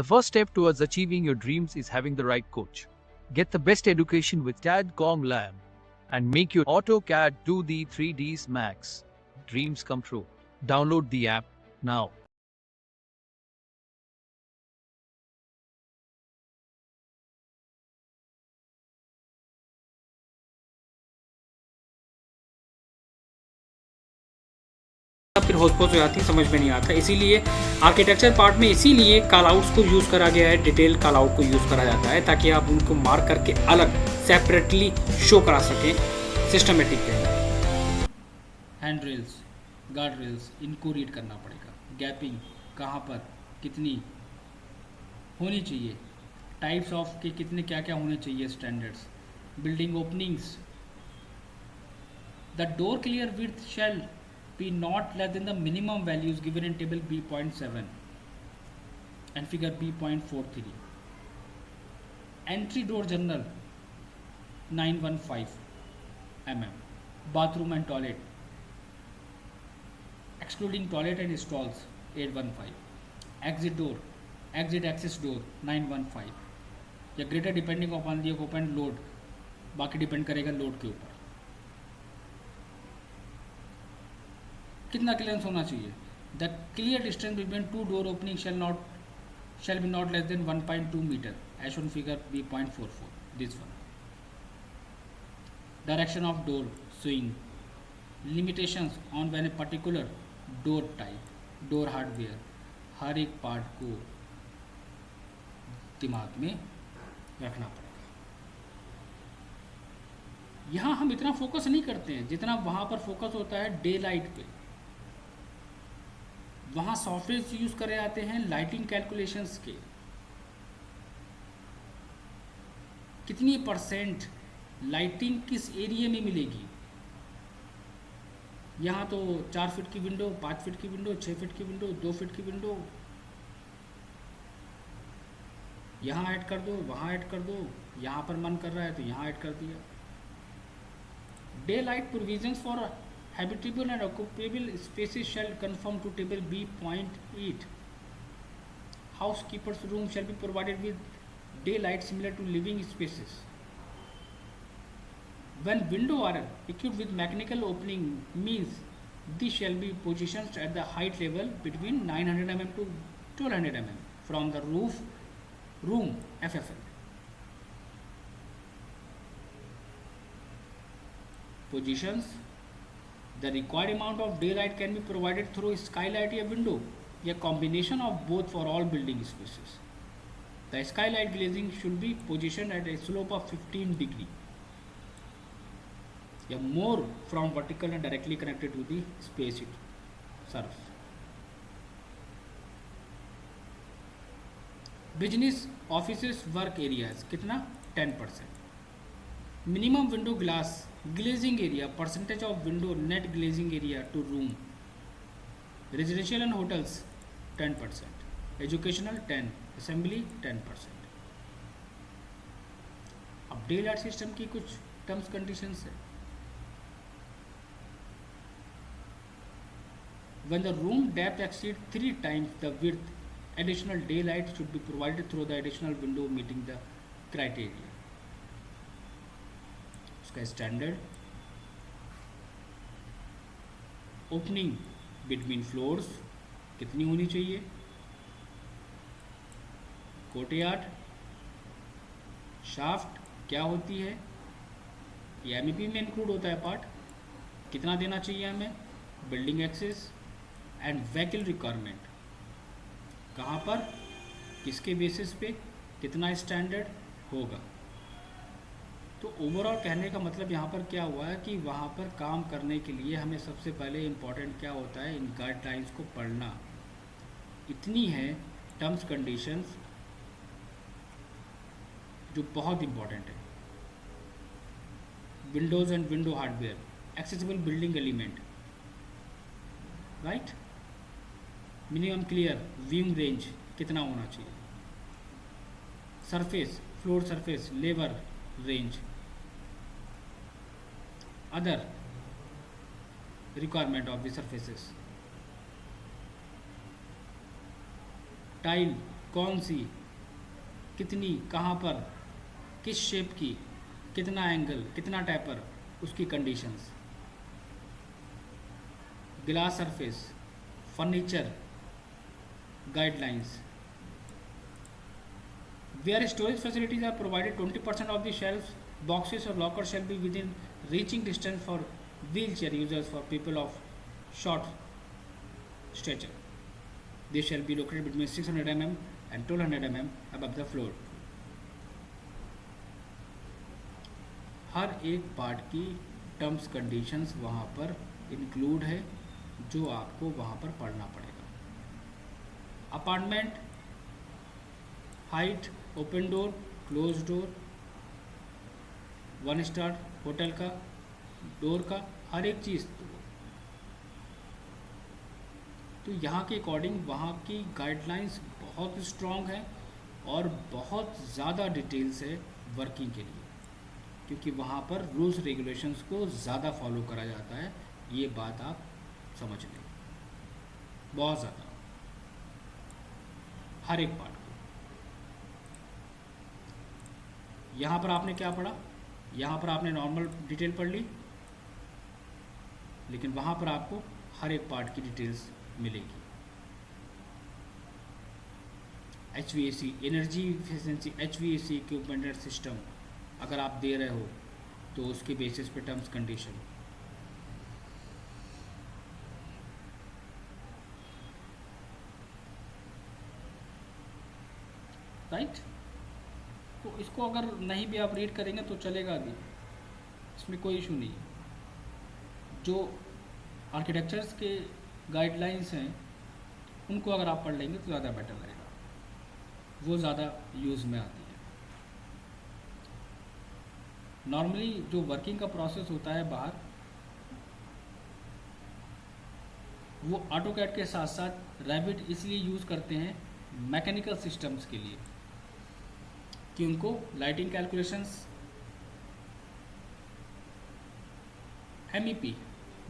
first step towards achieving your dreams is having the right coach. Get the best education with CAD/COM Lab and make your AutoCAD 2D 3Ds Max dreams come true. Download the app now. फिर होस्पोस हो जाती है, समझ में नहीं आता। इसीलिए architecture part में इसीलिए कॉल आउट्स को यूज़ करा गया है, डिटेल कॉल आउट को यूज़ करा जाता है ताकि आप उनको मार्क करके अलग सेपरेटली शो करा सकें systematic way. Hand rails, guard rails, इनको रीड करना पड़ेगा। गैपिंग कहाँ पर कितनी होनी चाहिए, टाइप्स ऑफ के कितने क्या क्या होने चाहिए, standards. Building openings, the door clear width shall be not less than the minimum values given in table B.7 and figure B.43. Entry door journal 915 mm. Bathroom and toilet excluding toilet and stalls 815. Exit door, exit access door 915. या greater depending upon the occupant load, बाकी depend करेगा load के ऊपर। कितना clearance होना चाहिए? The clear distance between two door opening shall be not less than 1.2 metre as shown figure B.44. This one. Direction of door swing, limitations on when a particular door type, door hardware, हर एक part को दिमाग में रखना पड़ेगा। यहाँ हम इतना फोकस नहीं करते हैं जितना वहाँ पर फोकस होता है डे लाइट पे। वहाँ सॉफ्टवेयर यूज़ करे जाते हैं लाइटिंग कैलकुलेशंस के, कितनी परसेंट लाइटिंग किस एरिया में मिलेगी। यहाँ तो 4 फीट की विंडो, 5 फीट की विंडो, 6 फीट की विंडो, 2 फीट की विंडो, यहाँ ऐड कर दो, वहाँ ऐड कर दो, यहाँ पर मन कर रहा है तो यहाँ ऐड कर दिया। Day light provisions for habitable and occupable spaces shall conform to table B.8. Housekeeper's room shall be provided with daylight similar to living spaces. When windows are equipped with mechanical opening means these shall be positioned at the height level between 900 mm to 1200 mm from the room FFL. Positions, the required amount of daylight can be provided through skylight or window, a combination of both for all building spaces. The skylight glazing should be positioned at a slope of 15 degree, या more from vertical and directly connected to the space surface. Business offices work areas कितना 10%. Minimum window glass glazing area, percentage of window net glazing area to room. Residential and hotels 10%, educational 10, assembly 10%. अब day light system की कुछ terms conditions है। When the room depth exceeds 3 times the width, additional daylight should be provided through the additional window meeting the criteria. उसका standard, opening between floors कितनी होनी चाहिए, courtyard, shaft क्या होती है, ये MEP में इंक्लूड होता है पार्ट, कितना देना चाहिए हमें, building access and vehicle requirement, कहाँ पर किसके बेसिस पे कितना स्टैंडर्ड होगा। तो ओवरऑल कहने का मतलब यहाँ पर क्या हुआ है कि वहाँ पर काम करने के लिए हमें सबसे पहले इम्पॉर्टेंट क्या होता है, इन गाइडलाइंस को पढ़ना। इतनी है टर्म्स कंडीशंस जो बहुत इम्पॉर्टेंट है। Windows and window hardware, accessible building element, right, minimum clear viewing range कितना होना चाहिए, surface, floor surface, labour range, other requirement of the surfaces, tile कौन सी, कितनी, कहाँ पर, किस शेप की, कितना एंगल, कितना टैपर, उसकी conditions, glass surface, furniture guidelines. Where storage facilities are provided, 20% of the shelves, boxes or lockers shall be within reaching distance for wheelchair users for people of short stature. They shall be located between 600 mm and 1200 mm above the floor. हर एक part की terms conditions वहाँ पर include है जो आपको वहाँ पर पढ़ना पड़ेगा। Apartment, height, open door, close door, 1 star hotel का डोर का हर एक चीज़, तो यहाँ के अकॉर्डिंग वहाँ की गाइडलाइंस बहुत स्ट्रॉन्ग है और बहुत ज़्यादा डिटेल्स है वर्किंग के लिए, क्योंकि वहाँ पर रूल्स रेगुलेशंस को ज़्यादा फॉलो करा जाता है। ये बात आप समझ लें, बहुत ज़्यादा हर एक पार्ट को। यहाँ पर आपने क्या पढ़ा, यहाँ पर आपने नॉर्मल डिटेल पढ़ ली, लेकिन वहाँ पर आपको हर एक पार्ट की डिटेल्स मिलेगी। HVAC energy efficiency, HVAC equipment and system अगर आप दे रहे हो तो उसके बेसिस पे टर्म्स कंडीशन। राइट, तो इसको अगर नहीं भी आप रीड करेंगे तो चलेगा भी, इसमें कोई इशू नहीं है। जो आर्किटेक्चर्स के गाइडलाइंस हैं उनको अगर आप पढ़ लेंगे तो ज़्यादा बेटर रहेगा, वो ज़्यादा यूज़ में आती है। नॉर्मली जो वर्किंग का प्रोसेस होता है बाहर, वो ऑटोकैड के साथ साथ रैविट इसलिए यूज़ करते हैं मैकेनिकल सिस्टम्स के लिए कि उनको lighting calculations, MEP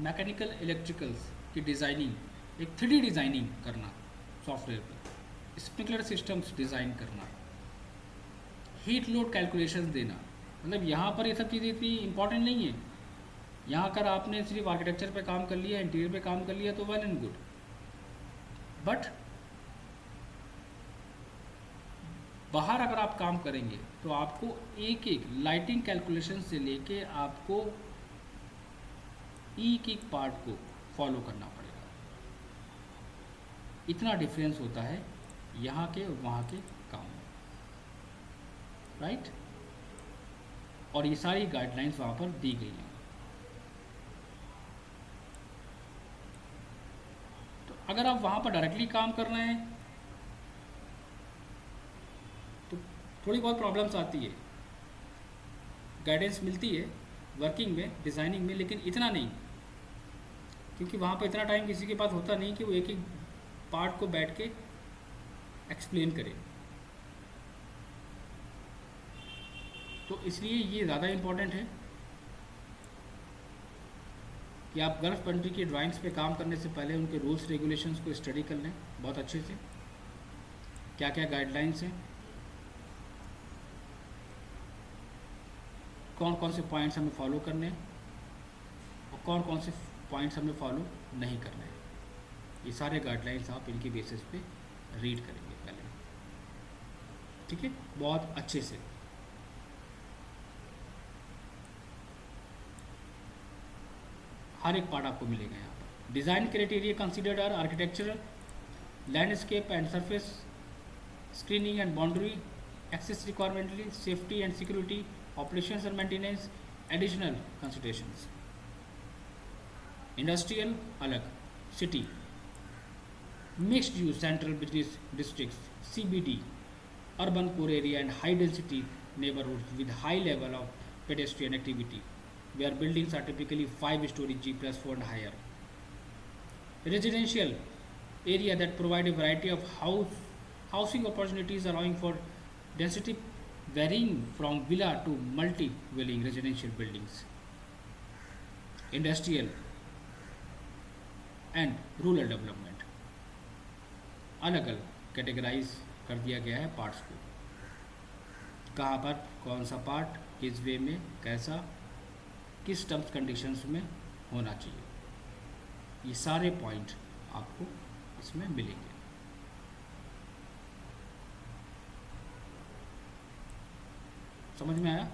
mechanical electricals की डिज़ाइनिंग, एक 3D डिज़ाइनिंग करना सॉफ्टवेयर पर, स्प्रिंकलर सिस्टम्स डिज़ाइन करना, हीट लोड कैलकुलेशंस देना, मतलब यहाँ पर ये सब चीज़ें इतनी इंपॉर्टेंट नहीं है। यहाँ अगर आपने सिर्फ आर्किटेक्चर पे काम कर लिया, इंटीरियर पे काम कर लिया तो वेल एंड गुड, बट बाहर अगर आप काम करेंगे तो आपको एक एक लाइटिंग कैलकुलेशन से लेके आपको एक एक पार्ट को फॉलो करना पड़ेगा। इतना डिफरेंस होता है यहाँ के और वहाँ के काम में, राइट। और ये सारी गाइडलाइंस वहाँ पर दी गई हैं। तो अगर आप वहाँ पर डायरेक्टली काम कर रहे हैं तो थोड़ी बहुत प्रॉब्लम्स आती है, गाइडेंस मिलती है वर्किंग में, डिज़ाइनिंग में, लेकिन इतना नहीं, क्योंकि वहाँ पर इतना टाइम किसी के पास होता नहीं कि वो एक एक पार्ट को बैठ के एक्सप्लेन करे। तो इसलिए ये ज़्यादा इम्पोर्टेंट है कि आप गल्फ कंट्री की ड्राइंग्स पे काम करने से पहले उनके रूल्स रेगुलेशंस को स्टडी कर लें बहुत अच्छे से, क्या क्या गाइडलाइंस हैं, कौन कौन से पॉइंट्स हमें फॉलो करने हैं और कौन कौन से पॉइंट्स हमें फॉलो नहीं करने हैं। ये सारे गाइडलाइंस आप इनके बेसिस पे रीड करेंगे पहले, ठीक है, बहुत अच्छे से। हर एक पार्ट आपको मिलेगा यहाँ पर। Design criteria considered are architectural, landscape and surface, screening and boundary, access requirement, safety and security, operations and maintenance, additional considerations. Industrial अलग, city, mixed use central business districts, CBD, urban core area and high density neighborhoods with high level of pedestrian activity, where buildings are typically 5-story G+4 and higher. Residential area that provide a variety of housing opportunities, allowing for density varying from villa to multi-dwelling residential buildings. Industrial and rural development. अलग अलग categorise कर दिया गया है parts को, कहाँ पर कौन सा पार्ट किस वे में कैसा किस टर्म्स कंडीशंस में होना चाहिए, ये सारे पॉइंट आपको इसमें मिलेंगे। समझ में आया?